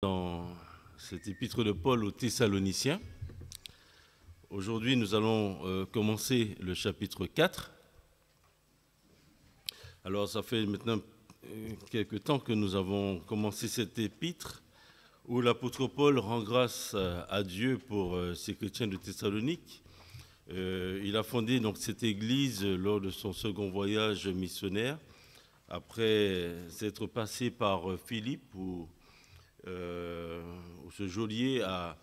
Dans cet épître de Paul aux Thessaloniciens. Aujourd'hui, nous allons commencer le chapitre 4. Alors, ça fait maintenant quelque temps que nous avons commencé cet épître où l'apôtre Paul rend grâce à Dieu pour ces chrétiens de Thessalonique. Il a fondé donc cette église lors de son second voyage missionnaire, après s'être passé par Philippe où ce geôlier a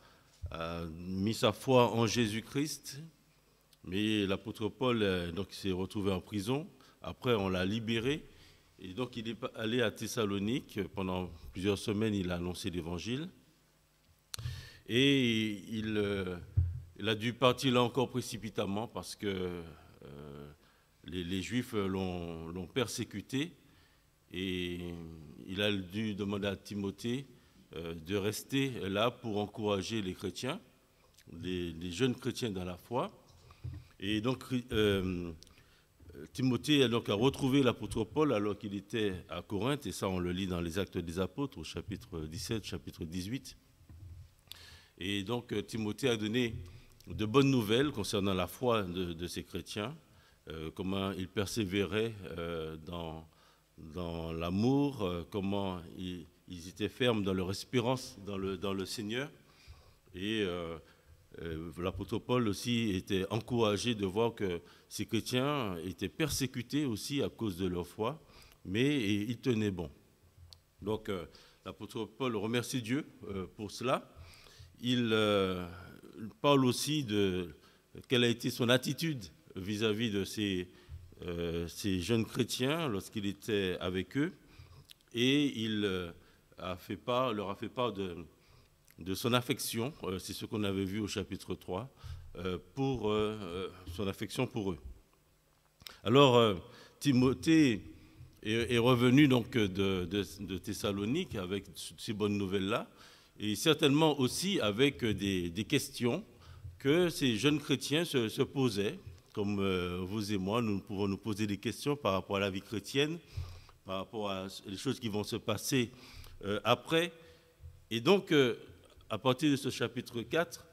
mis sa foi en Jésus-Christ, mais l'apôtre Paul s'est retrouvé en prison. Après, on l'a libéré, et donc il est allé à Thessalonique. Pendant plusieurs semaines, il a annoncé l'Évangile, et il a dû partir là encore précipitamment parce que les Juifs l'ont persécuté, et il a dû demander à Timothée de rester là pour encourager les chrétiens, les jeunes chrétiens dans la foi. Et donc, Timothée a retrouvé l'apôtre Paul alors qu'il était à Corinthe, et ça on le lit dans les Actes des Apôtres au chapitre 17, chapitre 18. Et donc Timothée a donné de bonnes nouvelles concernant la foi de ces chrétiens, comment ils persévéraient dans l'amour, comment ils étaient fermes dans leur espérance dans le Seigneur. Et l'apôtre Paul aussi était encouragé de voir que ces chrétiens étaient persécutés aussi à cause de leur foi, mais ils tenaient bon. Donc l'apôtre Paul remercie Dieu pour cela. Il parle aussi de quelle a été son attitude vis-à-vis de ces jeunes chrétiens lorsqu'il était avec eux, et il leur a fait part de son affection, c'est ce qu'on avait vu au chapitre 3, pour son affection pour eux. Alors, Timothée est revenu donc de Thessalonique avec ces bonnes nouvelles-là, et certainement aussi avec des questions que ces jeunes chrétiens se posaient. Comme vous et moi, nous pouvons nous poser des questions par rapport à la vie chrétienne, par rapport à les choses qui vont se passer après. Et donc, à partir de ce chapitre 4,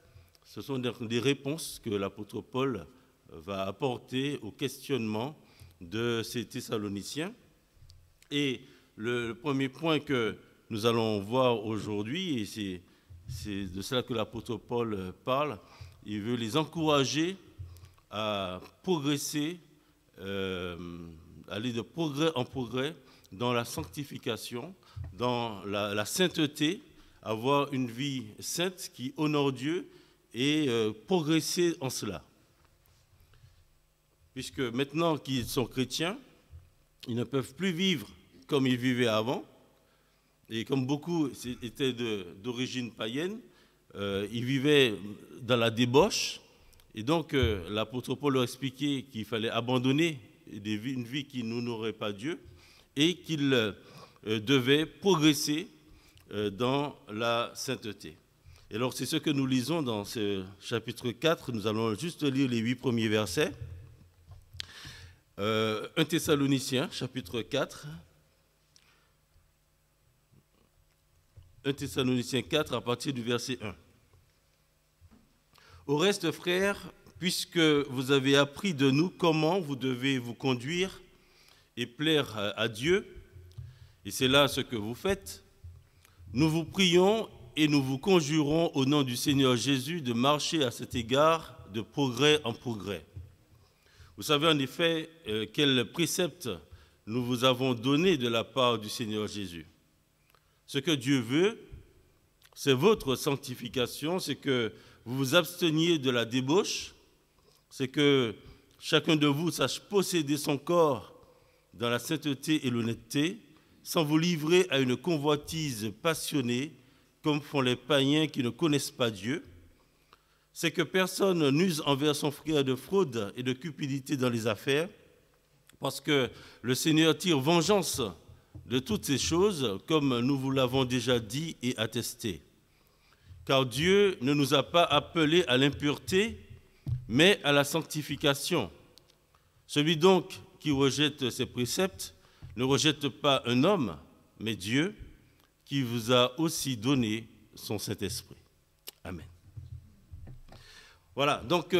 ce sont des réponses que l'apôtre Paul va apporter au questionnement de ces Thessaloniciens. Et le premier point que nous allons voir aujourd'hui, et c'est de cela que l'apôtre Paul parle, il veut les encourager à progresser, aller de progrès en progrès dans la sanctification, dans la sainteté, avoir une vie sainte qui honore Dieu et progresser en cela. Puisque maintenant qu'ils sont chrétiens, ils ne peuvent plus vivre comme ils vivaient avant, et comme beaucoup étaient d'origine païenne, ils vivaient dans la débauche. Et donc, l'apôtre Paul leur expliquait qu'il fallait abandonner une vie qui n'honorait pas Dieu, et qu'ils devaient progresser dans la sainteté. Et alors, c'est ce que nous lisons dans ce chapitre 4. Nous allons juste lire les 8 premiers versets. 1 Thessaloniciens, chapitre 4. 1 Thessaloniciens 4, à partir du verset 1. Au reste, frères, puisque vous avez appris de nous comment vous devez vous conduire et plaire à Dieu, et c'est là ce que vous faites, nous vous prions et nous vous conjurons au nom du Seigneur Jésus de marcher à cet égard de progrès en progrès. Vous savez en effet quels préceptes nous vous avons donnés de la part du Seigneur Jésus. Ce que Dieu veut, c'est votre sanctification, c'est que vous vous absteniez de la débauche, c'est que chacun de vous sache posséder son corps dans la sainteté et l'honnêteté, sans vous livrer à une convoitise passionnée, comme font les païens qui ne connaissent pas Dieu. C'est que personne n'use envers son frère de fraude et de cupidité dans les affaires, parce que le Seigneur tire vengeance de toutes ces choses, comme nous vous l'avons déjà dit et attesté. Car Dieu ne nous a pas appelés à l'impureté, mais à la sanctification. Celui donc qui rejette ces préceptes ne rejette pas un homme, mais Dieu, qui vous a aussi donné son Saint-Esprit. Amen. Voilà, donc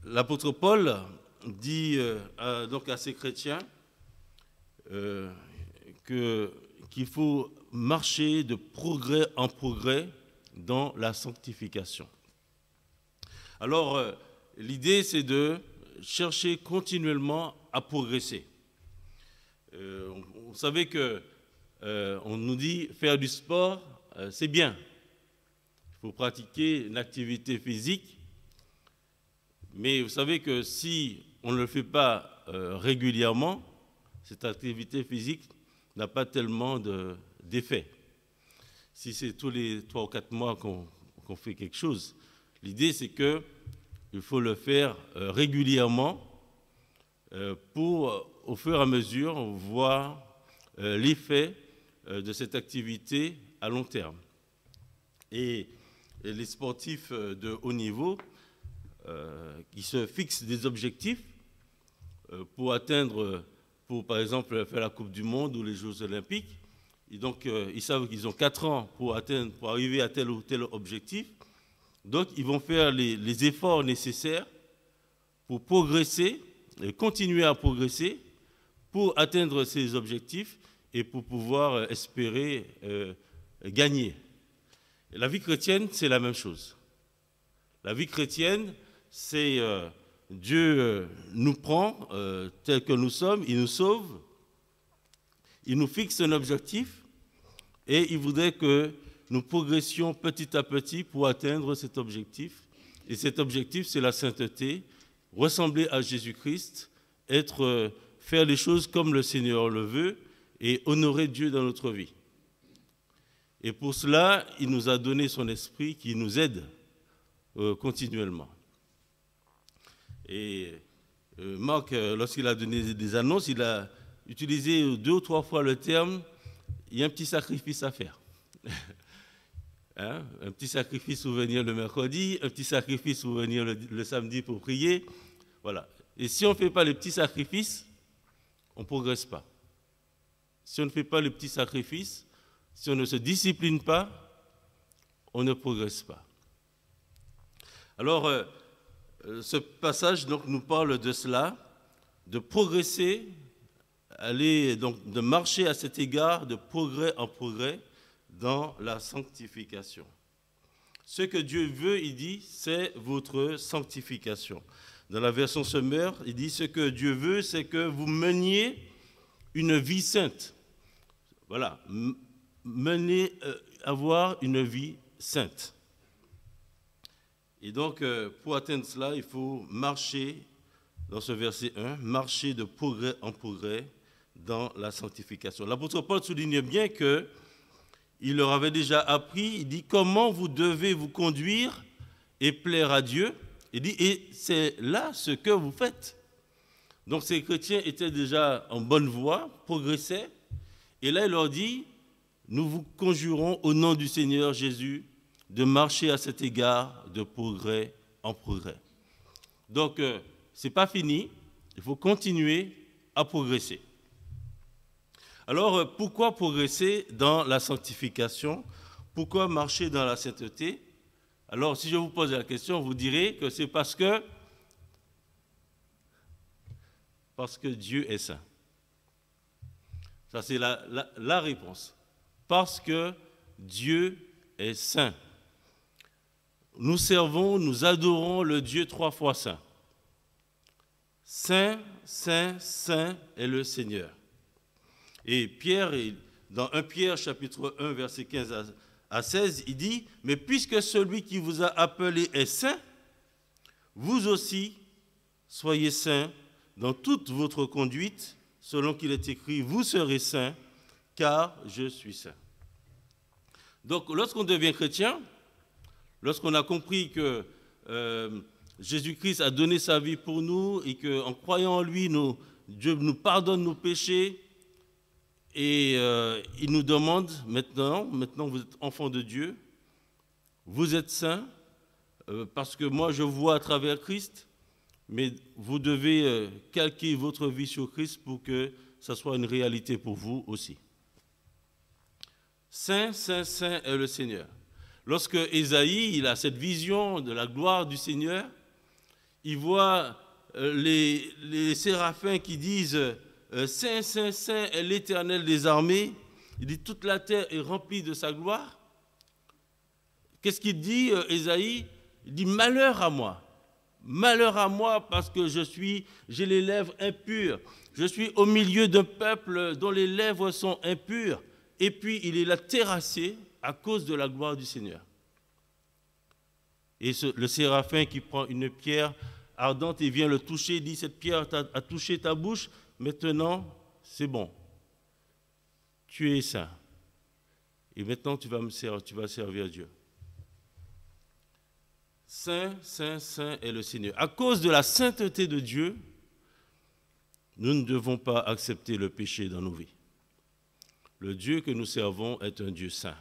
l'apôtre Paul dit donc à ces chrétiens qu'il faut marcher de progrès en progrès dans la sanctification. Alors, l'idée, c'est de chercher continuellement à progresser. Vous savez que on nous dit faire du sport, c'est bien. Il faut pratiquer une activité physique, mais vous savez que si on ne le fait pas régulièrement, cette activité physique n'a pas tellement d'effet. Si c'est tous les 3 ou 4 mois qu'on fait quelque chose, l'idée c'est qu'il faut le faire régulièrement pour, au fur et à mesure, voir l'effet de cette activité à long terme. Et les sportifs de haut niveau qui se fixent des objectifs pour atteindre, pour par exemple faire la Coupe du Monde ou les Jeux Olympiques, et donc ils savent qu'ils ont 4 ans pour arriver à tel ou tel objectif. Donc ils vont faire les efforts nécessaires pour progresser, et continuer à progresser, pour atteindre ces objectifs et pour pouvoir espérer gagner. Et la vie chrétienne, c'est la même chose. La vie chrétienne, c'est Dieu nous prend tel que nous sommes, il nous sauve, il nous fixe un objectif et il voudrait que nous progressions petit à petit pour atteindre cet objectif. Et cet objectif, c'est la sainteté, ressembler à Jésus-Christ, faire les choses comme le Seigneur le veut et honorer Dieu dans notre vie. Et pour cela, il nous a donné son esprit qui nous aide continuellement. Et Marc, lorsqu'il a donné des annonces, il a utilisé 2 ou 3 fois le terme « il y a un petit sacrifice à faire ». Hein? Un petit sacrifice pour venir le mercredi, un petit sacrifice pour venir le samedi pour prier. Voilà. Et si on ne fait pas les petits sacrifices, on ne progresse pas. Si on ne fait pas les petits sacrifices, si on ne se discipline pas, on ne progresse pas. Alors, ce passage donc, nous parle de cela, de progresser, donc, de marcher à cet égard de progrès en progrès dans la sanctification. Ce que Dieu veut, il dit, c'est votre sanctification. Dans la version Sommaire, il dit ce que Dieu veut, c'est que vous meniez une vie sainte. Voilà, avoir une vie sainte. Et donc, pour atteindre cela, il faut marcher, dans ce verset 1, marcher de progrès en progrès dans la sanctification. L'apôtre Paul souligne bien qu'il leur avait déjà appris, il dit comment vous devez vous conduire et plaire à Dieu. Il dit, et c'est là ce que vous faites. Donc ces chrétiens étaient déjà en bonne voie, progressaient, et là il leur dit, nous vous conjurons au nom du Seigneur Jésus de marcher à cet égard de progrès en progrès. Donc ce n'est pas fini, il faut continuer à progresser. Alors pourquoi progresser dans la sanctification? Pourquoi marcher dans la sainteté? Alors si je vous pose la question, vous direz que c'est parce que Dieu est saint. Ça, c'est la réponse. Parce que Dieu est saint. Nous servons, nous adorons le Dieu 3 fois saint. Saint, saint, saint est le Seigneur. Et Pierre, dans 1 Pierre chapitre 1, verset 15 à 16, il dit, « Mais puisque celui qui vous a appelé est saint, vous aussi soyez saints dans toute votre conduite, selon qu'il est écrit, vous serez saints, car je suis saint. » Donc, lorsqu'on devient chrétien, lorsqu'on a compris que Jésus-Christ a donné sa vie pour nous et qu'en croyant en lui, Dieu nous pardonne nos péchés et il nous demande maintenant vous êtes enfants de Dieu, vous êtes saints parce que moi je vois à travers Christ, mais vous devez calquer votre vie sur Christ pour que ça soit une réalité pour vous aussi. Saint, Saint, Saint est le Seigneur. Lorsque Ésaïe il a cette vision de la gloire du Seigneur, il voit les séraphins qui disent Saint, Saint, Saint est l'Éternel des armées. Il dit toute la terre est remplie de sa gloire. Qu'est-ce qu'il dit, Ésaïe? Il dit malheur à moi parce que j'ai les lèvres impures. Je suis au milieu d'un peuple dont les lèvres sont impures. Et puis il est là terrassé à cause de la gloire du Seigneur. Et le séraphin qui prend une pierre ardente et vient le toucher, dit cette pierre a touché ta bouche, maintenant c'est bon. Tu es saint. Et maintenant tu vas servir Dieu. Saint, Saint, Saint est le Seigneur. À cause de la sainteté de Dieu, nous ne devons pas accepter le péché dans nos vies. Le Dieu que nous servons est un Dieu saint.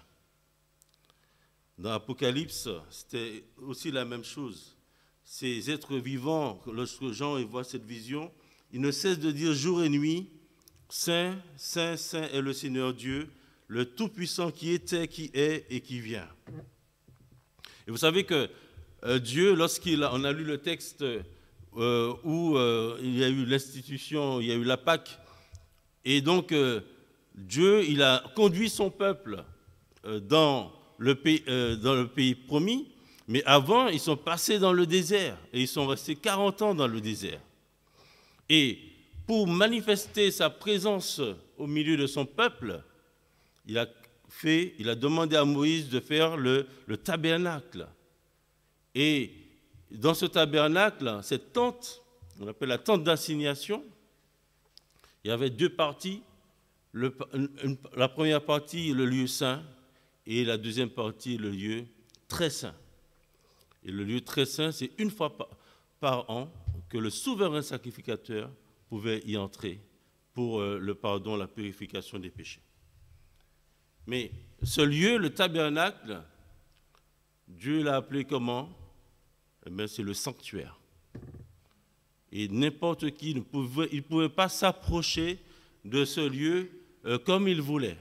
Dans l'Apocalypse, c'était aussi la même chose. Ces êtres vivants, lorsque Jean voit cette vision, ils ne cessent de dire jour et nuit, Saint, Saint, Saint est le Seigneur Dieu, le Tout-Puissant qui était, qui est et qui vient. Et vous savez que Dieu, on a lu le texte où il y a eu l'institution, il y a eu la Pâque, et donc Dieu, il a conduit son peuple dans le pays promis, mais avant, ils sont passés dans le désert, et ils sont restés 40 ans dans le désert. Et pour manifester sa présence au milieu de son peuple, il a demandé à Moïse de faire le tabernacle. Et dans ce tabernacle, cette tente, on appelle la tente d'assignation, il y avait deux parties. La première partie, le lieu saint, et la deuxième partie, le lieu très saint. Et le lieu très saint, c'est une fois par an que le souverain sacrificateur pouvait y entrer pour le pardon, la purification des péchés. Mais ce lieu, le tabernacle, Dieu l'a appelé comment? Eh bien, c'est le sanctuaire. Et n'importe qui ne pouvait pas s'approcher de ce lieu comme il voulait.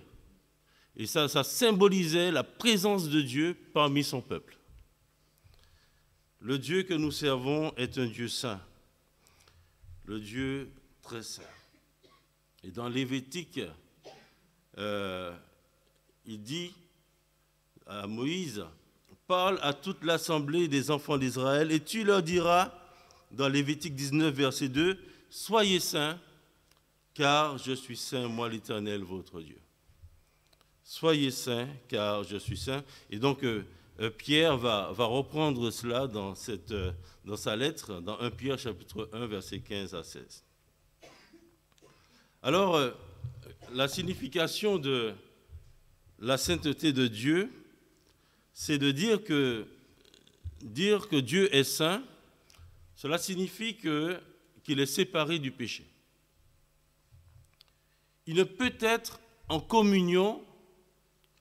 Et ça symbolisait la présence de Dieu parmi son peuple. Le Dieu que nous servons est un Dieu saint, le Dieu très saint. Et dans Lévitique, il dit à Moïse, parle à toute l'assemblée des enfants d'Israël et tu leur diras, dans Lévitique 19, verset 2, soyez saints, car je suis saint, moi l'Éternel, votre Dieu. Soyez saints, car je suis saint. Et donc, Pierre va reprendre cela dans sa lettre, dans 1 Pierre, chapitre 1, versets 15 à 16. Alors, la signification de la sainteté de Dieu, c'est de dire que Dieu est saint, cela signifie qu'il est séparé du péché. Il ne peut être en communion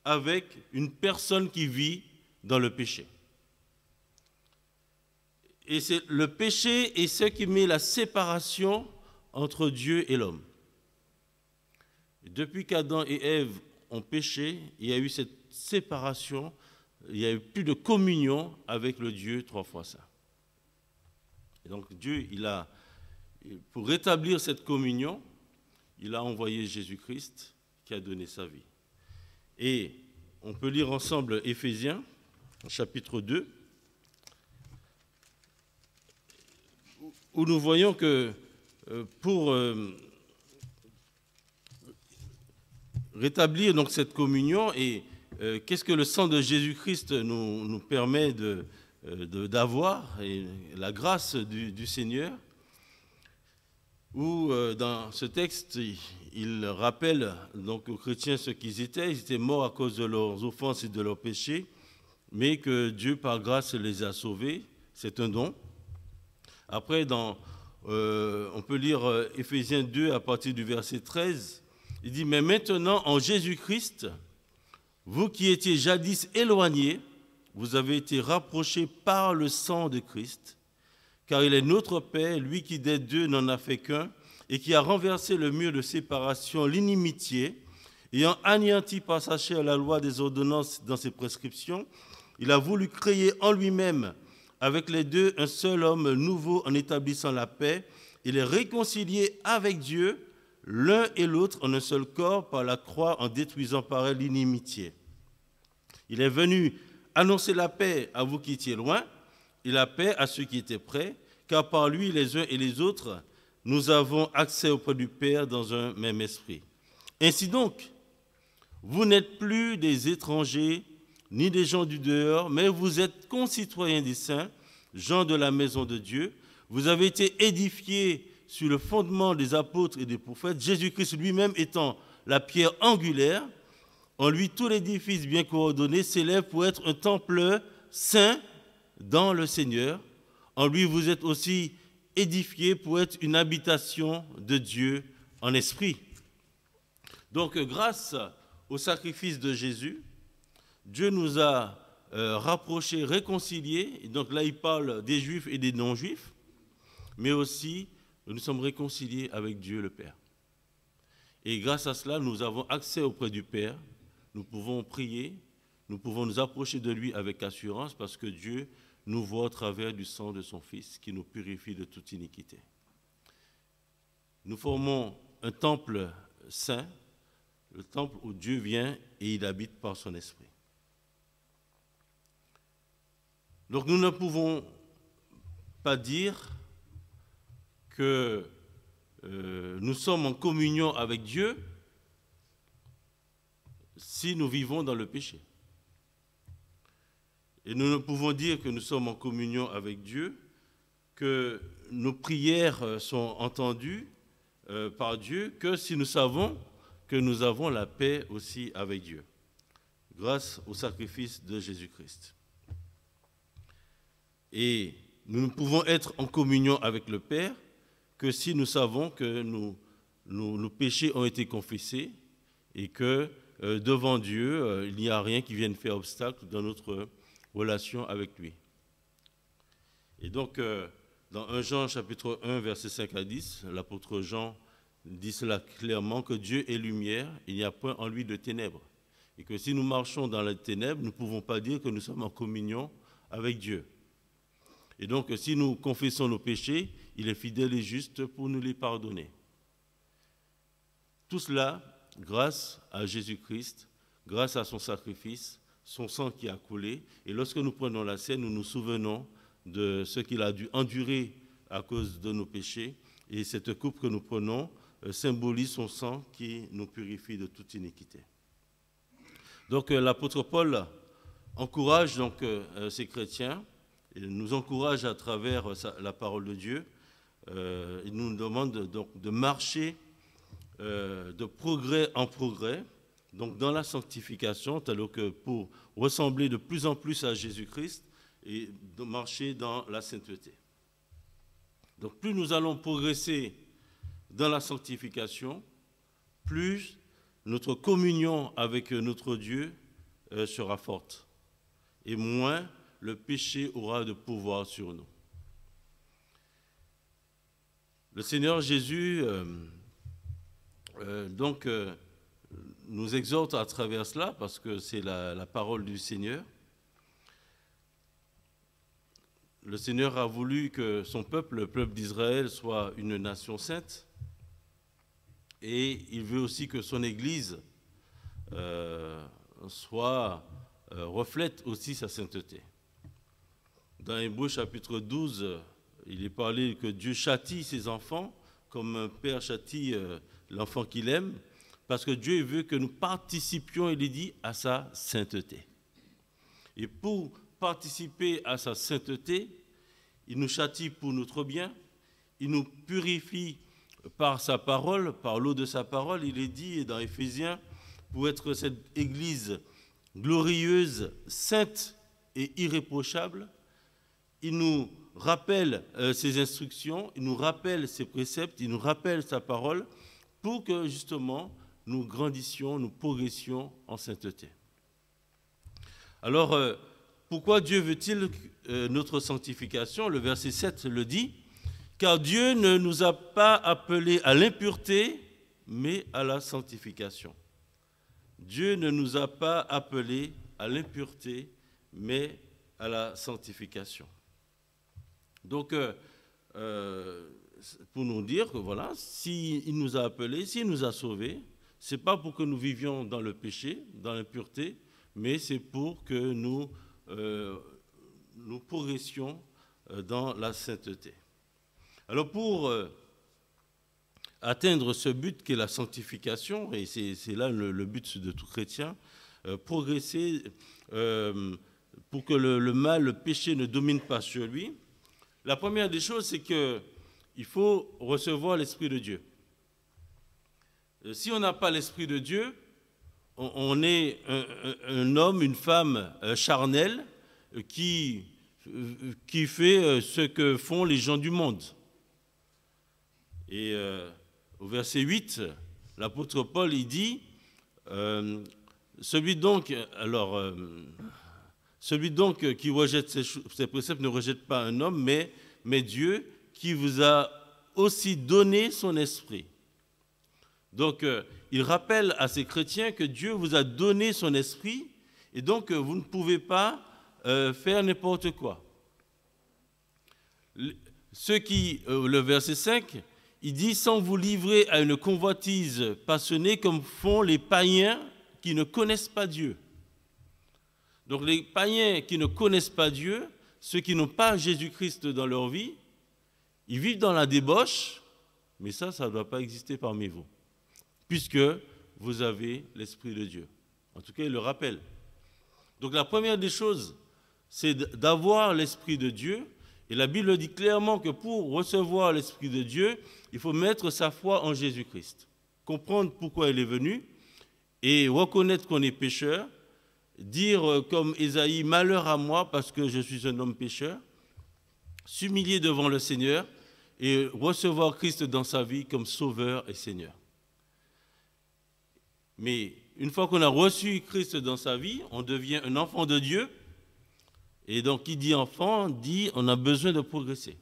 avec une personne qui vit dans le péché. Et c'est le péché est ce qui met la séparation entre Dieu et l'homme. Depuis qu'Adam et Ève ont péché, il y a eu cette séparation, il n'y a eu plus de communion avec le Dieu trois fois saint. Et donc Dieu, pour rétablir cette communion, il a envoyé Jésus-Christ qui a donné sa vie. Et on peut lire ensemble Éphésiens, chapitre 2, où nous voyons que pour rétablir donc cette communion, et qu'est-ce que le sang de Jésus-Christ nous permet d'avoir, et la grâce du Seigneur, où dans ce texte, il rappelle donc aux chrétiens ce qu'ils étaient. Ils étaient morts à cause de leurs offenses et de leurs péchés, mais que Dieu, par grâce, les a sauvés. C'est un don. Après, on peut lire Éphésiens 2 à partir du verset 13. Il dit « Mais maintenant, en Jésus-Christ, vous qui étiez jadis éloignés, vous avez été rapprochés par le sang de Christ, car il est notre Père, lui qui des deux n'en a fait qu'un, et qui a renversé le mur de séparation, l'inimitié, Ayant anéanti par sa chair la loi des ordonnances dans ses prescriptions, il a voulu créer en lui-même avec les deux un seul homme nouveau en établissant la paix et les réconcilier avec Dieu, l'un et l'autre en un seul corps par la croix en détruisant par elle l'inimitié. Il est venu annoncer la paix à vous qui étiez loin et la paix à ceux qui étaient près, car par lui, les uns et les autres, nous avons accès auprès du Père dans un même esprit. Ainsi donc, vous n'êtes plus des étrangers ni des gens du dehors, mais vous êtes concitoyens des saints, gens de la maison de Dieu. Vous avez été édifiés sur le fondement des apôtres et des prophètes, Jésus-Christ lui-même étant la pierre angulaire. En lui, tout l'édifice bien coordonné s'élève pour être un temple saint dans le Seigneur. En lui, vous êtes aussi édifiés pour être une habitation de Dieu en esprit. Donc, grâce au sacrifice de Jésus, Dieu nous a rapprochés, réconciliés. Et donc là, il parle des Juifs et des non-Juifs, mais aussi nous sommes réconciliés avec Dieu le Père. Et grâce à cela, nous avons accès auprès du Père. Nous pouvons prier, nous pouvons nous approcher de lui avec assurance parce que Dieu nous voit au travers du sang de son Fils qui nous purifie de toute iniquité. Nous formons un temple saint, le temple où Dieu vient et il habite par son esprit. Donc nous ne pouvons pas dire que nous sommes en communion avec Dieu si nous vivons dans le péché. Et nous ne pouvons dire que nous sommes en communion avec Dieu, que nos prières sont entendues par Dieu, que si nous savons que nous avons la paix aussi avec Dieu, grâce au sacrifice de Jésus-Christ. Et nous ne pouvons être en communion avec le Père que si nous savons que nos péchés ont été confessés et que devant Dieu, il n'y a rien qui vienne faire obstacle dans notre relation avec lui. Et donc, dans 1 Jean chapitre 1, versets 5 à 10, l'apôtre Jean dit cela clairement, que Dieu est lumière, il n'y a point en lui de ténèbres. Et que si nous marchons dans les ténèbres, nous ne pouvons pas dire que nous sommes en communion avec Dieu. Et donc, si nous confessons nos péchés, il est fidèle et juste pour nous les pardonner. Tout cela grâce à Jésus-Christ, grâce à son sacrifice, son sang qui a coulé. Et lorsque nous prenons la scène, nous nous souvenons de ce qu'il a dû endurer à cause de nos péchés. Et cette coupe que nous prenons symbolise son sang qui nous purifie de toute iniquité. Donc l'apôtre Paul encourage donc ces chrétiens, il nous encourage à travers la parole de Dieu. Il nous demande donc de marcher de progrès en progrès, donc dans la sanctification, alors que pour ressembler de plus en plus à Jésus-Christ et de marcher dans la sainteté. Donc plus nous allons progresser dans la sanctification, plus notre communion avec notre Dieu sera forte, et moins le péché aura de pouvoir sur nous. Le Seigneur Jésus nous exhorte à travers cela, parce que c'est la parole du Seigneur. Le Seigneur a voulu que son peuple, le peuple d'Israël, soit une nation sainte, et il veut aussi que son Église reflète aussi sa sainteté. Dans Hébreux chapitre 12, il est parlé que Dieu châtie ses enfants comme un père châtie l'enfant qu'il aime, parce que Dieu veut que nous participions, il est dit, à sa sainteté. Et pour participer à sa sainteté, il nous châtie pour notre bien, il nous purifie par sa parole, par l'eau de sa parole. Il est dit dans Éphésiens, pour être cette Église glorieuse, sainte et irréprochable, il nous rappelle ses instructions, il nous rappelle ses préceptes, il nous rappelle sa parole, pour que justement nous grandissions, nous progressions en sainteté. Alors, pourquoi Dieu veut-il notre sanctification? Le verset 7 le dit, car Dieu ne nous a pas appelés à l'impureté, mais à la sanctification. Dieu ne nous a pas appelés à l'impureté, mais à la sanctification. Donc, pour nous dire que voilà, s'il nous a appelés, s'il nous a sauvés, ce n'est pas pour que nous vivions dans le péché, dans l'impureté, mais c'est pour que nous progressions dans la sainteté. Alors pour atteindre ce but qu'est la sanctification, et c'est là le but de tout chrétien, progresser pour que le mal, le péché ne domine pas sur lui, la première des choses, c'est qu'il faut recevoir l'Esprit de Dieu. Si on n'a pas l'Esprit de Dieu, on est un homme, une femme charnelle qui fait ce que font les gens du monde. Et au verset 8, l'apôtre Paul, il dit, celui donc qui rejette ses préceptes ne rejette pas un homme, mais Dieu qui vous a aussi donné son esprit. Donc, il rappelle à ces chrétiens que Dieu vous a donné son esprit et donc vous ne pouvez pas faire n'importe quoi. Le verset 5, il dit « Sans vous livrer à une convoitise passionnée comme font les païens qui ne connaissent pas Dieu. » Donc les païens qui ne connaissent pas Dieu, ceux qui n'ont pas Jésus-Christ dans leur vie, ils vivent dans la débauche, mais ça ne doit pas exister parmi vous, puisque vous avez l'Esprit de Dieu. En tout cas, il le rappelle. Donc la première des choses, c'est d'avoir l'Esprit de Dieu, et la Bible dit clairement que pour recevoir l'Esprit de Dieu, il faut mettre sa foi en Jésus-Christ, comprendre pourquoi il est venu, et reconnaître qu'on est pécheur, dire comme Ésaïe, « Malheur à moi parce que je suis un homme pécheur », s'humilier devant le Seigneur et recevoir Christ dans sa vie comme Sauveur et Seigneur. Mais une fois qu'on a reçu Christ dans sa vie, on devient un enfant de Dieu. Et donc, qui dit enfant, dit on a besoin de progresser.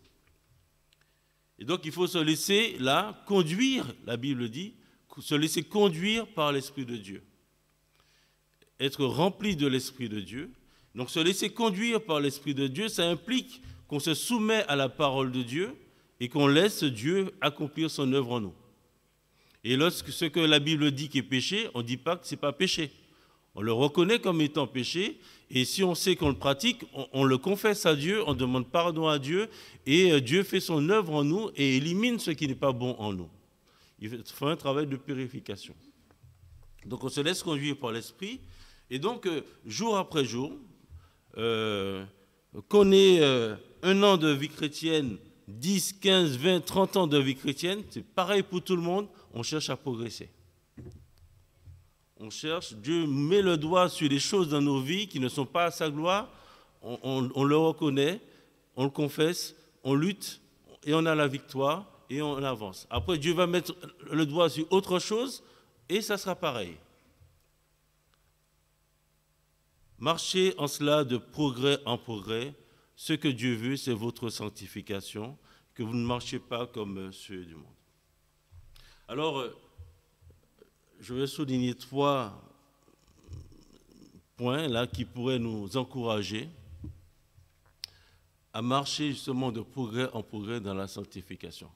Et donc, il faut se laisser là conduire, la Bible dit, se laisser conduire par l'Esprit de Dieu. Être rempli de l'Esprit de Dieu. Donc, se laisser conduire par l'Esprit de Dieu, ça implique qu'on se soumet à la parole de Dieu et qu'on laisse Dieu accomplir son œuvre en nous. Et lorsque ce que la Bible dit qui est péché, on ne dit pas que ce n'est pas péché. On le reconnaît comme étant péché, et si on sait qu'on le pratique, on le confesse à Dieu, on demande pardon à Dieu, et Dieu fait son œuvre en nous et élimine ce qui n'est pas bon en nous. Il fait un travail de purification. Donc on se laisse conduire par l'Esprit, et donc jour après jour, qu'on ait un an de vie chrétienne, 10, 15, 20, 30 ans de vie chrétienne, c'est pareil pour tout le monde, on cherche à progresser. On cherche, Dieu met le doigt sur les choses dans nos vies qui ne sont pas à sa gloire, on le reconnaît, on le confesse, on lutte et on a la victoire et on avance. Après, Dieu va mettre le doigt sur autre chose et ça sera pareil. Marchez en cela de progrès en progrès. Ce que Dieu veut, c'est votre sanctification, que vous ne marchez pas comme ceux du monde. Alors, je vais souligner 3 points là qui pourraient nous encourager à marcher justement de progrès en progrès dans la sanctification.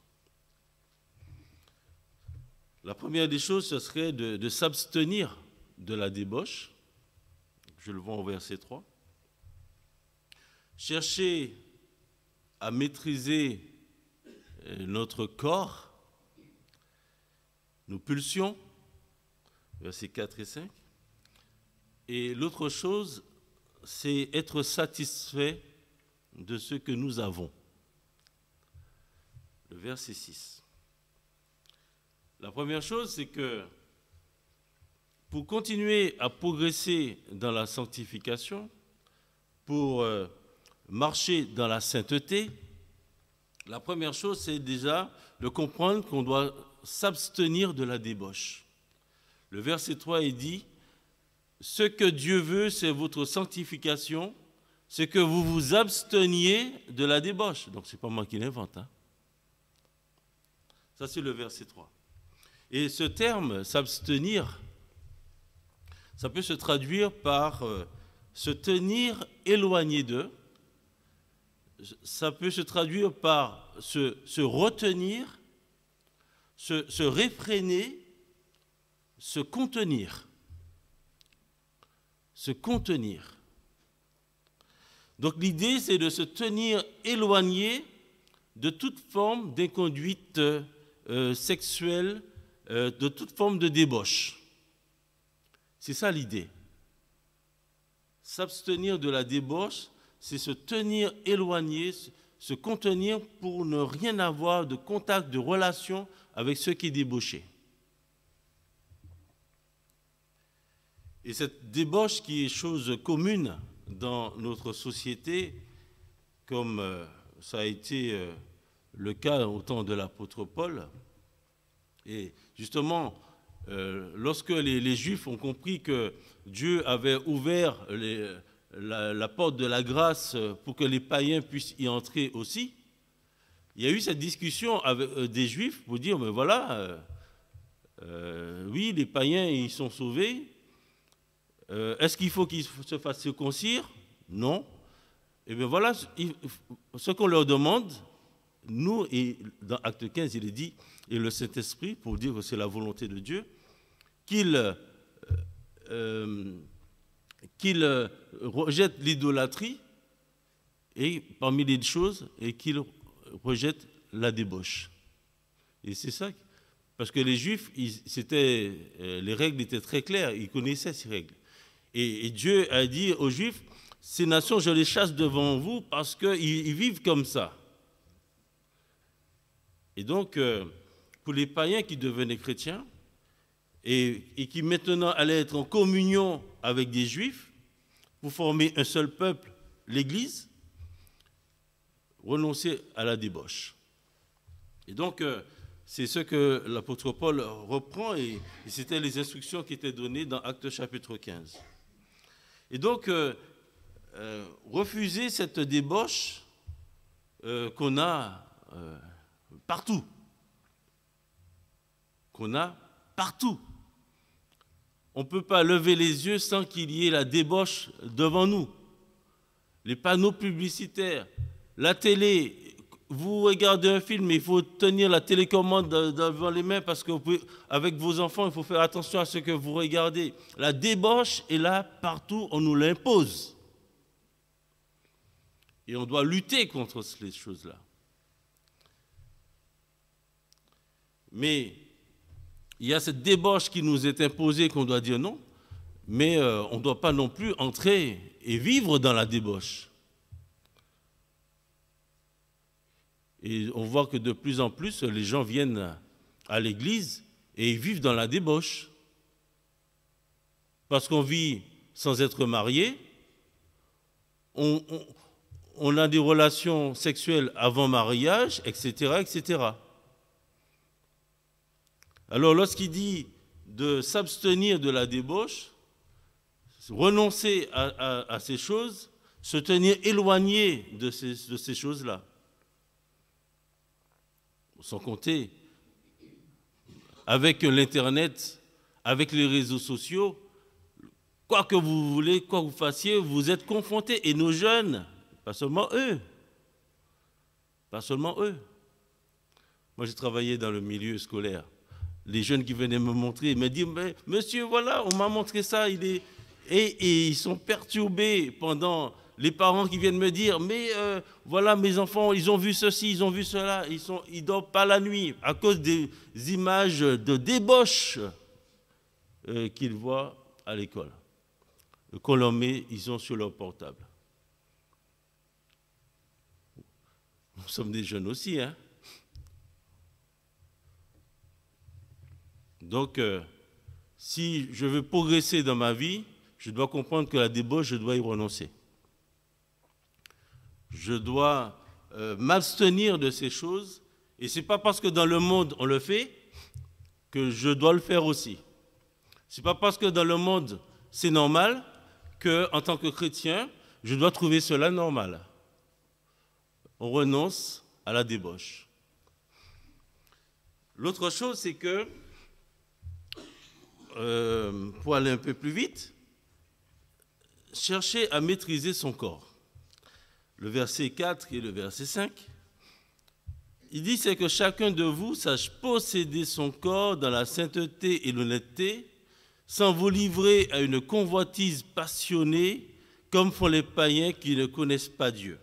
La première des choses, ce serait de s'abstenir de la débauche. Je le vois au verset 3. Chercher à maîtriser notre corps, nos pulsions, versets 4 et 5. Et l'autre chose, c'est être satisfait de ce que nous avons. Le verset 6. La première chose, c'est que pour continuer à progresser dans la sanctification, pour marcher dans la sainteté, la première chose, c'est déjà de comprendre qu'on doit s'abstenir de la débauche. Le verset 3, il dit « Ce que Dieu veut, c'est votre sanctification, c'est que vous vous absteniez de la débauche. » Donc, ce n'est pas moi qui l'invente. Hein. Ça, c'est le verset 3. Et ce terme, s'abstenir, Ça peut se traduire par se tenir éloigné d'eux. Ça peut se traduire par se retenir, se réfréner, se contenir. Se contenir. Donc l'idée, c'est de se tenir éloigné de toute forme d'inconduite sexuelle, de toute forme de débauche. C'est ça l'idée. S'abstenir de la débauche, c'est se tenir éloigné, se contenir pour ne rien avoir de contact, de relation avec ce qui est débauché. Et cette débauche qui est chose commune dans notre société, comme ça a été le cas au temps de l'apôtre Paul, et justement, lorsque les Juifs ont compris que Dieu avait ouvert la porte de la grâce pour que les païens puissent y entrer aussi, il y a eu cette discussion avec des Juifs pour dire, mais voilà, oui, les païens, ils sont sauvés. Est-ce qu'il faut qu'ils se fassent circoncire? Non. Et bien voilà ce qu'on leur demande. Nous, et dans Acte 15, il est dit, et le Saint-Esprit, pour dire que c'est la volonté de Dieu, qu'il rejette l'idolâtrie, et parmi les choses, et qu'il rejette la débauche. Et c'est ça, parce que les Juifs, les règles étaient très claires, ils connaissaient ces règles. Et Dieu a dit aux Juifs, ces nations, je les chasse devant vous parce qu'ils vivent comme ça. Et donc, pour les païens qui devenaient chrétiens et qui maintenant allaient être en communion avec des Juifs pour former un seul peuple, l'Église, renoncer à la débauche. Et donc, c'est ce que l'apôtre Paul reprend et c'était les instructions qui étaient données dans Actes chapitre 15. Et donc, refuser cette débauche qu'on a partout. Qu'on a partout. On ne peut pas lever les yeux sans qu'il y ait la débauche devant nous. Les panneaux publicitaires, la télé, vous regardez un film, il faut tenir la télécommande devant les mains parce que avec vos enfants, il faut faire attention à ce que vous regardez. La débauche est là partout, on nous l'impose. Et on doit lutter contre ces choses-là. Mais il y a cette débauche qui nous est imposée qu'on doit dire non, mais on ne doit pas non plus entrer et vivre dans la débauche. Et on voit que de plus en plus, les gens viennent à l'église et ils vivent dans la débauche. Parce qu'on vit sans être marié, on a des relations sexuelles avant mariage, etc., etc. Alors lorsqu'il dit de s'abstenir de la débauche, renoncer à ces choses, se tenir éloigné de ces choses-là. Sans compter, avec l'Internet, avec les réseaux sociaux, quoi que vous voulez, quoi que vous fassiez, vous êtes confrontés. Et nos jeunes, pas seulement eux. Moi, j'ai travaillé dans le milieu scolaire. Les jeunes qui venaient me montrer, ils me disent, mais monsieur, voilà, on m'a montré ça. Et ils sont perturbés pendant... Les parents qui viennent me dire, mais voilà, mes enfants, ils ont vu ceci, ils ont vu cela, ils ne dorment pas la nuit à cause des images de débauche qu'ils voient à l'école. Qu'on leur met, ils sont sur leur portable. Nous sommes des jeunes aussi, hein. Donc, si je veux progresser dans ma vie, je dois comprendre que la débauche, je dois y renoncer. Je dois m'abstenir de ces choses. Et ce n'est pas parce que dans le monde, on le fait que je dois le faire aussi. Ce n'est pas parce que dans le monde, c'est normal qu'en tant que chrétien, je dois trouver cela normal. On renonce à la débauche. L'autre chose, c'est que pour aller un peu plus vite, chercher à maîtriser son corps. Le verset 4 et le verset 5, il dit, c'est que chacun de vous sache posséder son corps dans la sainteté et l'honnêteté, sans vous livrer à une convoitise passionnée, comme font les païens qui ne connaissent pas Dieu.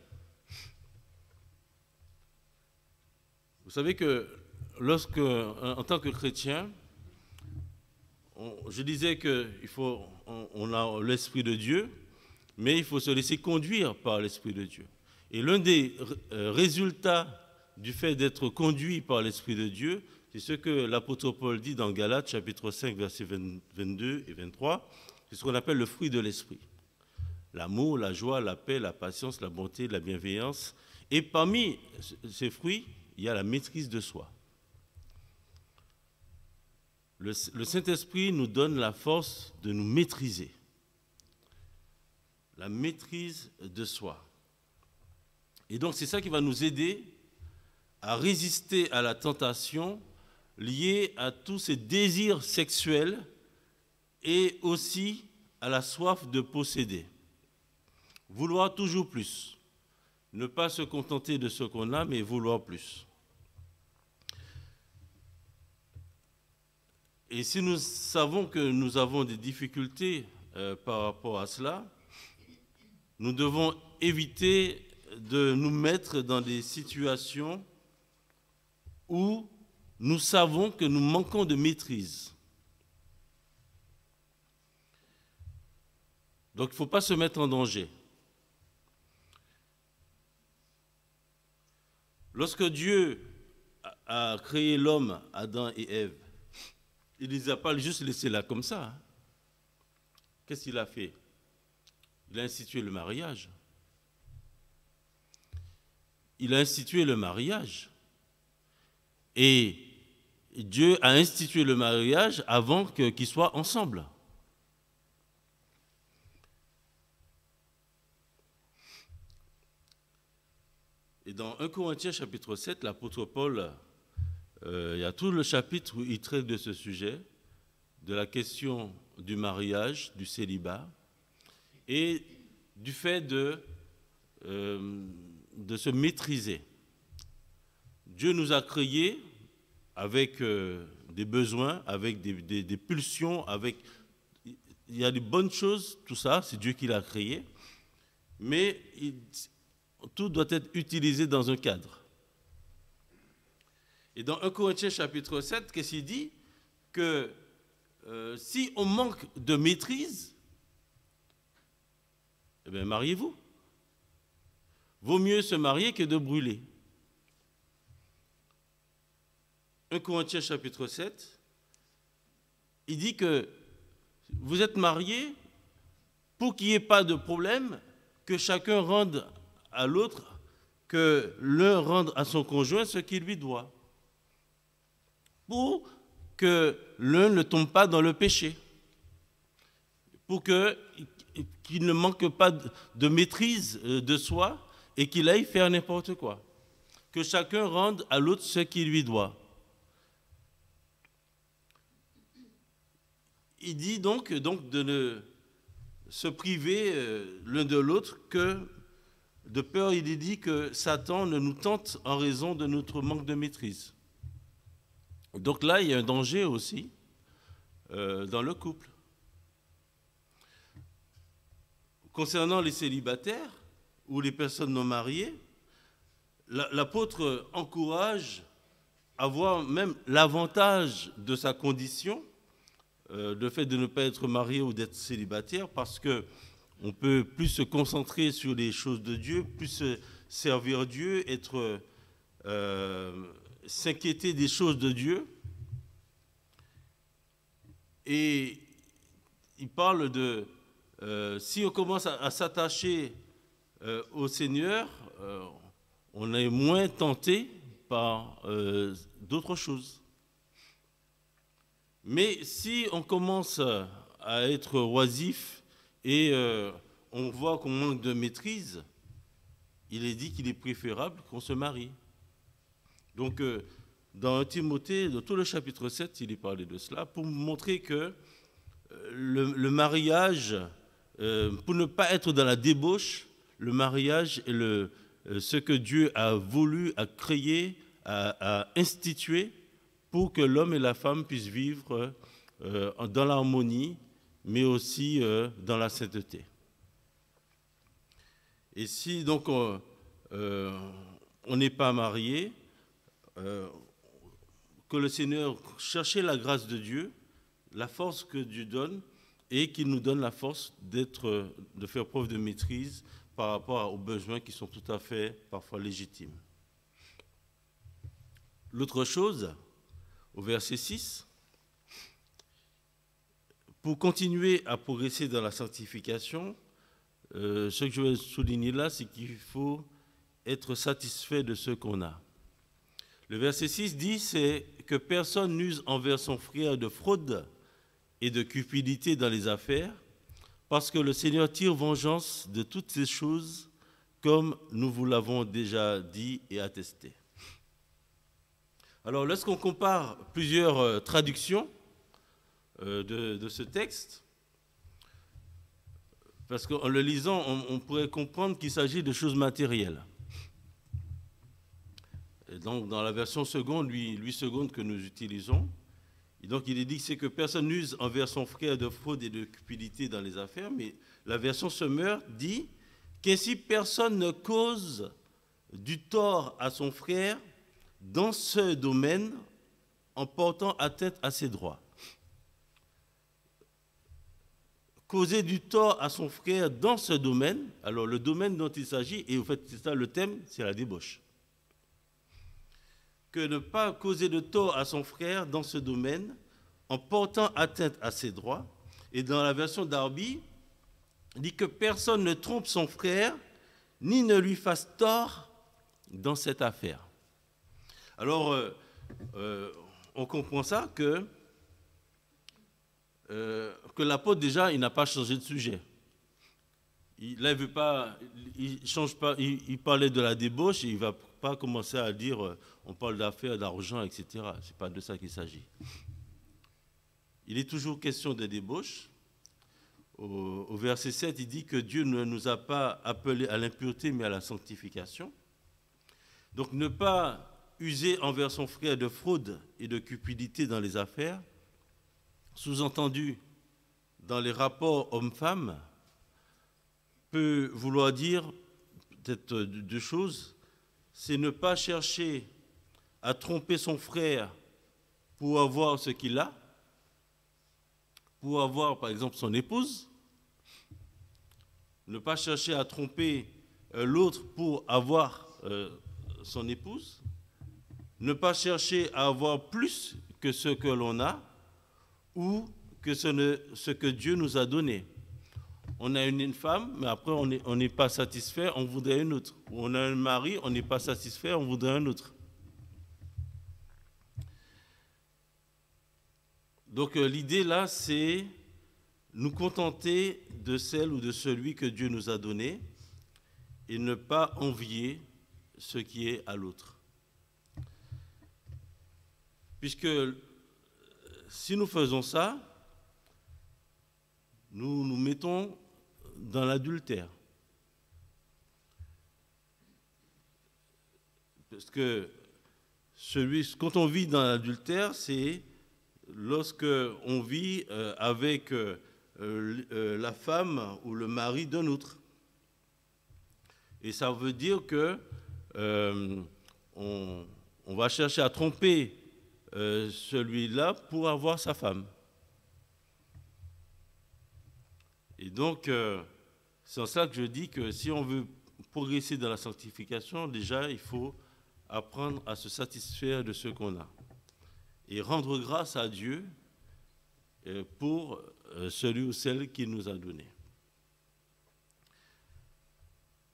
Vous savez que en tant que chrétien, je disais qu'on a l'Esprit de Dieu, mais il faut se laisser conduire par l'Esprit de Dieu. Et l'un des résultats du fait d'être conduit par l'Esprit de Dieu, c'est ce que l'apôtre Paul dit dans Galates, chapitre 5, versets 22 et 23, c'est ce qu'on appelle le fruit de l'Esprit. L'amour, la joie, la paix, la patience, la bonté, la bienveillance. Et parmi ces fruits, il y a la maîtrise de soi. Le Saint-Esprit nous donne la force de nous maîtriser. La maîtrise de soi. Et donc, c'est ça qui va nous aider à résister à la tentation liée à tous ces désirs sexuels et aussi à la soif de posséder. Vouloir toujours plus. Ne pas se contenter de ce qu'on a, mais vouloir plus. Et si nous savons que nous avons des difficultés par rapport à cela, nous devons éviter de nous mettre dans des situations où nous savons que nous manquons de maîtrise. Donc il ne faut pas se mettre en danger. Lorsque Dieu a créé l'homme, Adam et Ève, il ne les a pas juste laissés là comme ça. Qu'est-ce qu'il a fait? Il a institué le mariage. Il a institué le mariage. Et Dieu a institué le mariage avant qu'ils soient ensemble. Et dans 1 Corinthiens chapitre 7, l'apôtre Paul, il y a tout le chapitre où il traite de ce sujet, de la question du mariage, du célibat, et du fait de se maîtriser. Dieu nous a créés avec des besoins, avec des pulsions, il y a des bonnes choses, tout ça, c'est Dieu qui l'a créé, mais tout doit être utilisé dans un cadre. Et dans 1 Corinthiens chapitre 7, qu'est-ce qu'il dit? Que si on manque de maîtrise, eh bien, mariez-vous. Vaut mieux se marier que de brûler. 1 Corinthiens chapitre 7, il dit que vous êtes mariés pour qu'il n'y ait pas de problème, que chacun rende à l'autre, que l'un rende à son conjoint ce qu'il lui doit, pour que l'un ne tombe pas dans le péché, pour qu'il ne manque pas de maîtrise de soi et qu'il aille faire n'importe quoi, que chacun rende à l'autre ce qu'il lui doit. Il dit donc de ne se priver l'un de l'autre que de peur, il est dit que Satan ne nous tente en raison de notre manque de maîtrise. Donc là, il y a un danger aussi dans le couple. Concernant les célibataires ou les personnes non mariées, l'apôtre encourage à voir même l'avantage de sa condition, le fait de ne pas être marié ou d'être célibataire, parce qu'on peut plus se concentrer sur les choses de Dieu, plus servir Dieu, s'inquiéter des choses de Dieu. Et il parle de, si on commence à s'attacher au Seigneur, on est moins tenté par d'autres choses. Mais si on commence à être oisif et on voit qu'on manque de maîtrise, il est dit qu'il est préférable qu'on se marie. Donc, dans Timothée, dans tout le chapitre 7, il est parlé de cela, pour montrer que le mariage, pour ne pas être dans la débauche, le mariage est ce que Dieu a voulu, a créé, a institué pour que l'homme et la femme puissent vivre dans l'harmonie, mais aussi dans la sainteté. Et si donc on n'est pas marié, que le Seigneur cherche la grâce de Dieu, la force que Dieu donne, et qu'il nous donne la force de faire preuve de maîtrise par rapport aux besoins qui sont tout à fait parfois légitimes. L'autre chose, au verset 6, pour continuer à progresser dans la sanctification, ce que je veux souligner là, c'est qu'il faut être satisfait de ce qu'on a. Le verset 6 dit, c'est que personne n'use envers son frère de fraude et de cupidité dans les affaires, parce que le Seigneur tire vengeance de toutes ces choses, comme nous vous l'avons déjà dit et attesté. Alors, lorsqu'on compare plusieurs traductions de ce texte, parce qu'en le lisant, on pourrait comprendre qu'il s'agit de choses matérielles. Et donc, dans la version seconde, lui seconde que nous utilisons, et donc il est dit que c'est que personne n'use envers son frère de fraude et de cupidité dans les affaires, mais la version Semeur dit qu'ainsi personne ne cause du tort à son frère dans ce domaine en portant atteinte à ses droits. Causer du tort à son frère dans ce domaine, alors le domaine dont il s'agit, et en fait c'est ça le thème, c'est la débauche. Que ne pas causer de tort à son frère dans ce domaine en portant atteinte à ses droits. Et dans la version Darby, il dit que personne ne trompe son frère ni ne lui fasse tort dans cette affaire. Alors, on comprend ça que l'apôtre, déjà, il n'a pas changé de sujet. Là, il veut pas, il change pas, il parlait de la débauche et il ne va pas commencer à dire on parle d'affaires, d'argent, etc. Ce n'est pas de ça qu'il s'agit. Il est toujours question de débauche. Au verset 7, il dit que Dieu ne nous a pas appelés à l'impureté, mais à la sanctification. Donc, ne pas user envers son frère de fraude et de cupidité dans les affaires, sous-entendu dans les rapports hommes-femmes, peut vouloir dire peut-être deux choses. C'est ne pas chercher à tromper son frère pour avoir ce qu'il a, pour avoir par exemple son épouse, ne pas chercher à tromper l'autre pour avoir son épouse, ne pas chercher à avoir plus que ce que l'on a ou que ce que Dieu nous a donné. On a une femme, mais après on n'est pas satisfait, on voudrait une autre. Ou on a un mari, on n'est pas satisfait, on voudrait un autre. Donc l'idée là, c'est nous contenter de celle ou de celui que Dieu nous a donné et ne pas envier ce qui est à l'autre. Puisque si nous faisons ça, nous nous mettons dans l'adultère. Parce que quand on vit dans l'adultère, c'est lorsque on vit avec la femme ou le mari d'un autre. Et ça veut dire que on va chercher à tromper celui-là pour avoir sa femme. Et donc, c'est en ça que je dis que si on veut progresser dans la sanctification, déjà, il faut apprendre à se satisfaire de ce qu'on a. Et rendre grâce à Dieu pour celui ou celle qu'il nous a donné.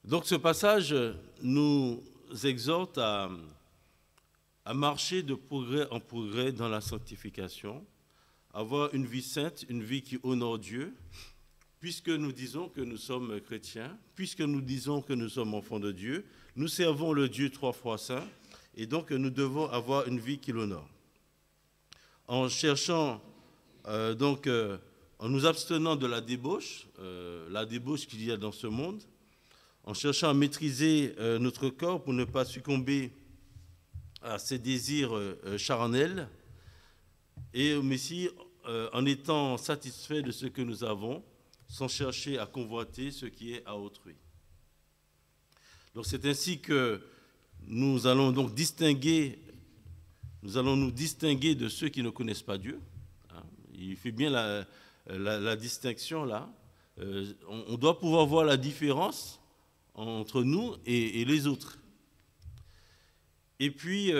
Donc ce passage nous exhorte à marcher de progrès en progrès dans la sanctification, avoir une vie sainte, une vie qui honore Dieu, puisque nous disons que nous sommes chrétiens, puisque nous disons que nous sommes enfants de Dieu, nous servons le Dieu trois fois saint, et donc nous devons avoir une vie qui l'honore. En cherchant en nous abstenant de la débauche qu'il y a dans ce monde, en cherchant à maîtriser notre corps pour ne pas succomber à ses désirs charnels, et aussi en étant satisfait de ce que nous avons, sans chercher à convoiter ce qui est à autrui. Donc c'est ainsi que nous allons donc nous distinguer de ceux qui ne connaissent pas Dieu. Il fait bien la distinction là. On doit pouvoir voir la différence entre nous et les autres. Et puis,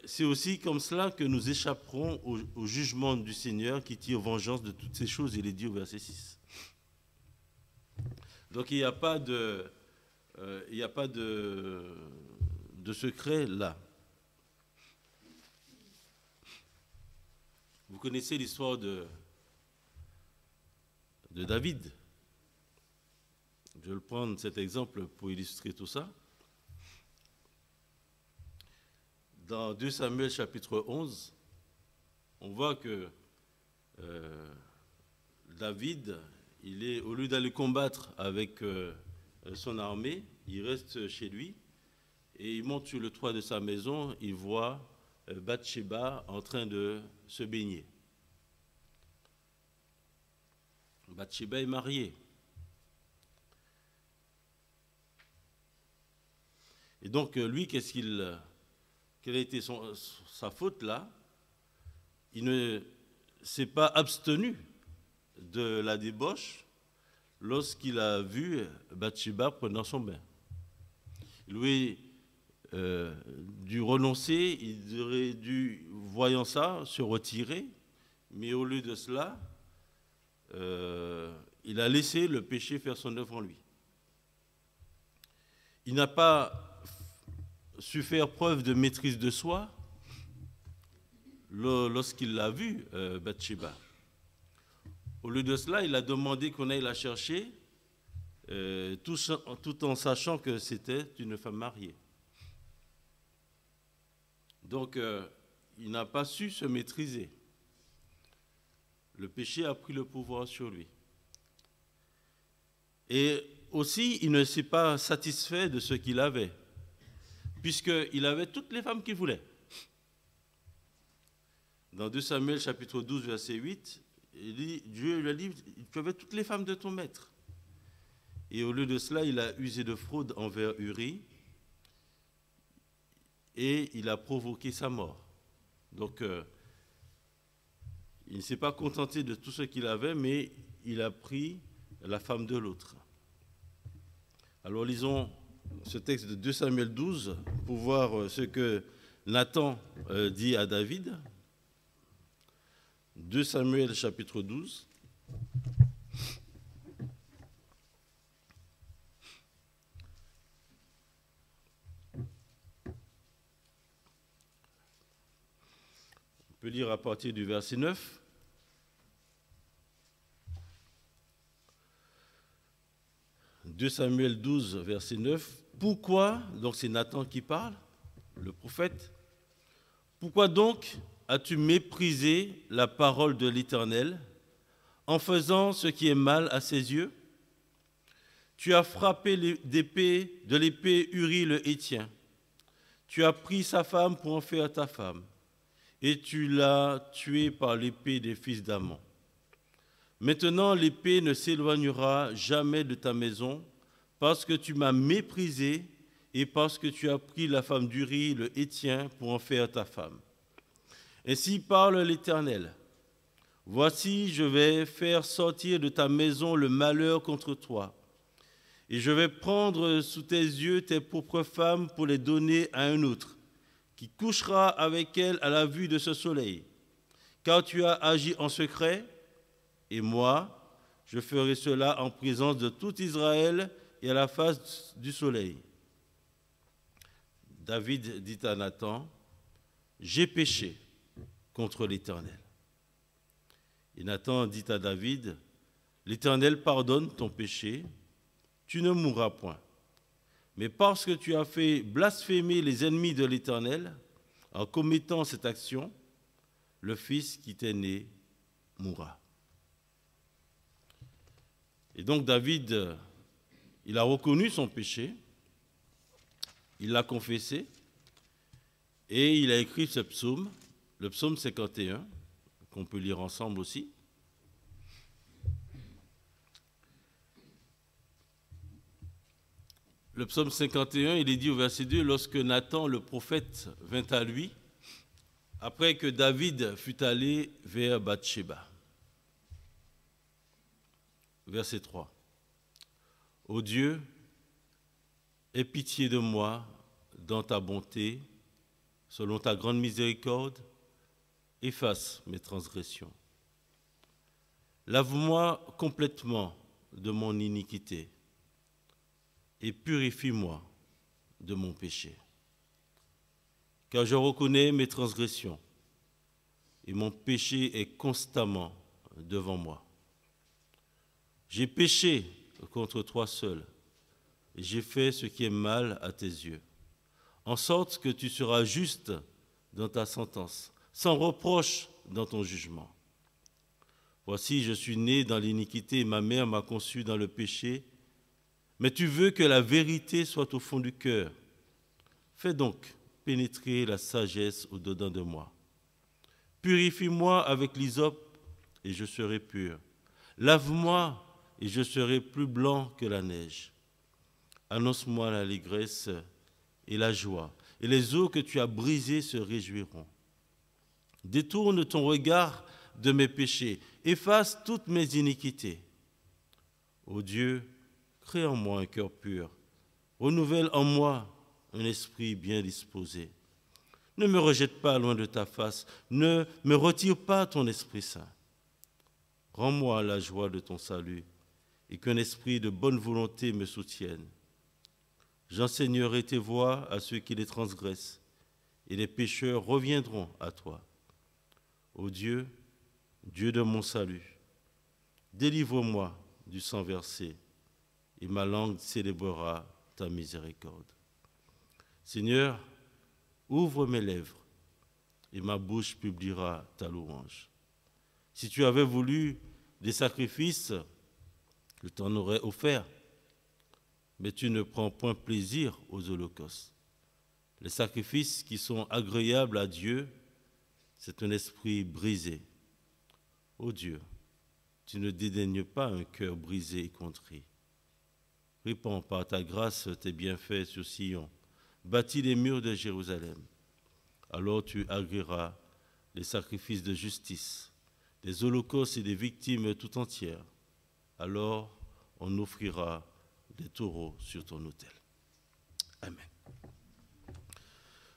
c'est aussi comme cela que nous échapperons au jugement du Seigneur qui tire vengeance de toutes ces choses, il est dit au verset 6. Donc, il n'y a pas de secret là. Vous connaissez l'histoire de David. Je vais prendre cet exemple pour illustrer tout ça. Dans 2 Samuel chapitre 11, on voit que David, au lieu d'aller combattre avec son armée, il reste chez lui et il monte sur le toit de sa maison, il voit Bathsheba en train de se baigner. Bathsheba est mariée. Et donc lui, quelle a été sa faute là? Il ne s'est pas abstenu de la débauche lorsqu'il a vu Bathsheba prenant son bain. Il aurait dû renoncer, il aurait dû, voyant ça, se retirer, mais au lieu de cela, il a laissé le péché faire son œuvre en lui. Il n'a pas su faire preuve de maîtrise de soi lorsqu'il l'a vue, Bathsheba. Au lieu de cela, il a demandé qu'on aille la chercher, tout en sachant que c'était une femme mariée. Donc, il n'a pas su se maîtriser. Le péché a pris le pouvoir sur lui. Et aussi, il ne s'est pas satisfait de ce qu'il avait, puisqu'il avait toutes les femmes qu'il voulait. Dans 2 Samuel chapitre 12, verset 8, Dieu lui a dit, tu avais toutes les femmes de ton maître. Et au lieu de cela, il a usé de fraude envers Uri et il a provoqué sa mort. Donc, il ne s'est pas contenté de tout ce qu'il avait, mais il a pris la femme de l'autre. Alors, lisons ce texte de 2 Samuel 12 pour voir ce que Nathan dit à David. 2 Samuel chapitre 12. On peut lire à partir du verset 9. « 2 Samuel 12, verset 9. Pourquoi, donc c'est Nathan qui parle, le prophète, pourquoi donc as-tu méprisé la parole de l'Éternel en faisant ce qui est mal à ses yeux? Tu as frappé de l'épée Uri le Héthien. Tu as pris sa femme pour en faire ta femme, et tu l'as tuée par l'épée des fils d'Ammon. Maintenant, l'épée ne s'éloignera jamais de ta maison, parce que tu m'as méprisé et parce que tu as pris la femme d'Uri le Héthien pour en faire ta femme. Ainsi parle l'Éternel. Voici, je vais faire sortir de ta maison le malheur contre toi, et je vais prendre sous tes yeux tes propres femmes pour les donner à un autre, qui couchera avec elles à la vue de ce soleil. Car tu as agi en secret, et moi, je ferai cela en présence de tout Israël et à la face du soleil. David dit à Nathan, j'ai péché contre l'Éternel. Et Nathan dit à David, l'Éternel pardonne ton péché, tu ne mourras point. Mais parce que tu as fait blasphémer les ennemis de l'Éternel, en commettant cette action, le fils qui t'est né mourra. Et donc David, il a reconnu son péché, il l'a confessé, et il a écrit ce psaume, le psaume 51, qu'on peut lire ensemble aussi. Le psaume 51, il est dit au verset 2, « Lorsque Nathan, le prophète, vint à lui, après que David fut allé vers Bathsheba. » Verset 3. « Ô Dieu, aie pitié de moi dans ta bonté, selon ta grande miséricorde, efface mes transgressions. Lave-moi complètement de mon iniquité et purifie-moi de mon péché. Car je reconnais mes transgressions et mon péché est constamment devant moi. J'ai péché contre toi seul et j'ai fait ce qui est mal à tes yeux, en sorte que tu seras juste dans ta sentence, sans reproche dans ton jugement. Voici, je suis né dans l'iniquité et ma mère m'a conçu dans le péché, mais tu veux que la vérité soit au fond du cœur. Fais donc pénétrer la sagesse au-dedans de moi. Purifie-moi avec l'hysope et je serai pur. Lave-moi et je serai plus blanc que la neige. Annonce-moi l'allégresse et la joie, et les eaux que tu as brisées se réjouiront. Détourne ton regard de mes péchés, efface toutes mes iniquités. Ô Dieu, crée en moi un cœur pur, renouvelle en moi un esprit bien disposé. Ne me rejette pas loin de ta face, ne me retire pas ton Esprit Saint. Rends-moi la joie de ton salut et qu'un esprit de bonne volonté me soutienne. J'enseignerai tes voies à ceux qui les transgressent et les pécheurs reviendront à toi. Ô Dieu, Dieu de mon salut, délivre-moi du sang versé et ma langue célébrera ta miséricorde. Seigneur, ouvre mes lèvres et ma bouche publiera ta louange. Si tu avais voulu des sacrifices, je t'en aurais offert, mais tu ne prends point plaisir aux holocaustes. Les sacrifices qui sont agréables à Dieu, c'est un esprit brisé. Ô Dieu, tu ne dédaignes pas un cœur brisé et contrit. Répands par ta grâce tes bienfaits sur Sion. Bâtis les murs de Jérusalem. Alors tu agréeras les sacrifices de justice, des holocaustes et des victimes tout entières. Alors on offrira des taureaux sur ton autel. Amen.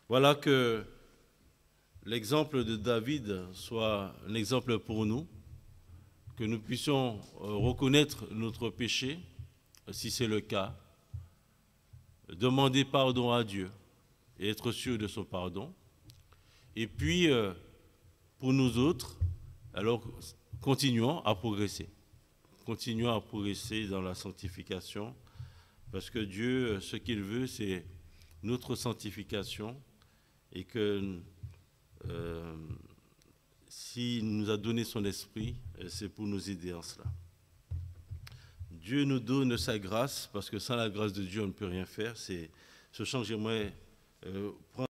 Voilà que l'exemple de David soit un exemple pour nous, que nous puissions reconnaître notre péché, si c'est le cas, demander pardon à Dieu et être sûr de son pardon. Et puis, pour nous autres, alors continuons à progresser. Continuons à progresser dans la sanctification, parce que Dieu, ce qu'il veut, c'est notre sanctification, et que s'il nous a donné son esprit, c'est pour nous aider en cela. Dieu nous donne sa grâce, parce que sans la grâce de Dieu, on ne peut rien faire. C'est ce chant que j'aimerais prendre.